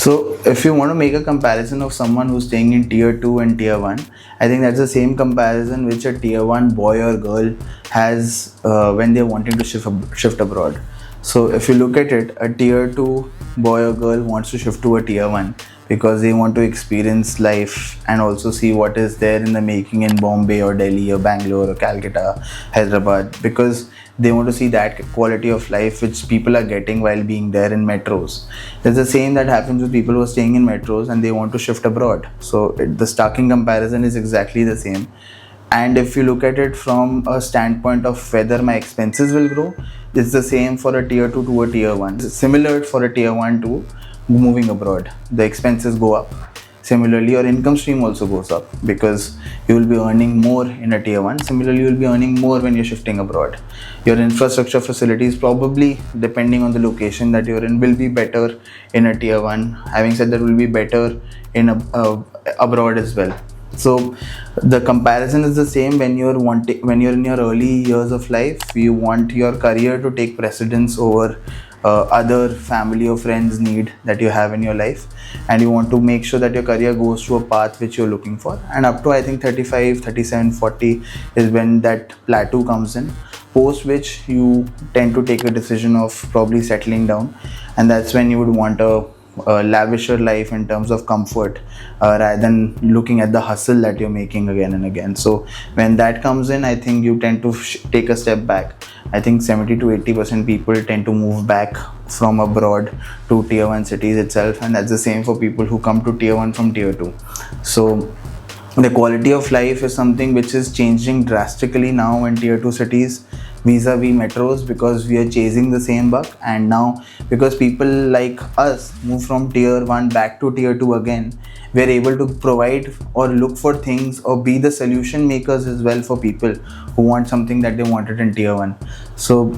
So, if you want to make a comparison of someone who's staying in tier 2 and tier 1, I think that's the same comparison which a tier 1 boy or girl has when they're wanting to shift abroad. So, if you look at it, a tier 2 boy or girl wants to shift to a tier 1 because they want to experience life and also see what is there in the making in Bombay or Delhi or Bangalore or Calcutta, Hyderabad, because they want to see that quality of life which people are getting while being there in metros. There's the same that happens with people who are staying in metros and they want to shift abroad. So the starking comparison is exactly the same. And if you look at it from a standpoint of whether my expenses will grow, it's the same for a tier 2 to a tier 1. It's similar for a tier 1 to moving abroad. The expenses go up. Similarly, your income stream also goes up because you will be earning more in a tier 1. Similarly, you will be earning more when you're shifting abroad. Your infrastructure facilities, probably depending on the location that you're in, will be better in a tier 1. Having said that, will be better in abroad as well. So the comparison is the same when you're in your early years of life. You want your career to take precedence over other family or friends need that you have in your life, and you want to make sure that your career goes to a path which you're looking for. And up to I think 35, 37, 40 is when that plateau comes in, post which you tend to take a decision of probably settling down, and that's when you would want a lavisher life in terms of comfort rather than looking at the hustle that you're making again and again. So when that comes in, I think you tend to take a step back. I think 70 to 80% people tend to move back from abroad to tier 1 cities itself, and that's the same for people who come to tier 1 from tier 2. So the quality of life is something which is changing drastically now in tier 2 cities vis-a-vis metros, because we are chasing the same buck. And now because people like us move from tier 1 back to tier 2 again, we are able to provide or look for things or be the solution makers as well for people who want something that they wanted in tier 1. So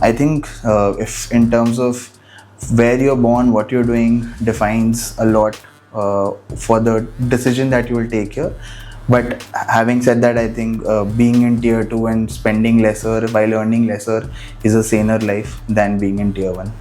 I think if in terms of where you're born, what you're doing defines a lot for the decision that you will take here. But having said that, I think being in tier 2 and spending lesser while earning lesser is a saner life than being in tier 1.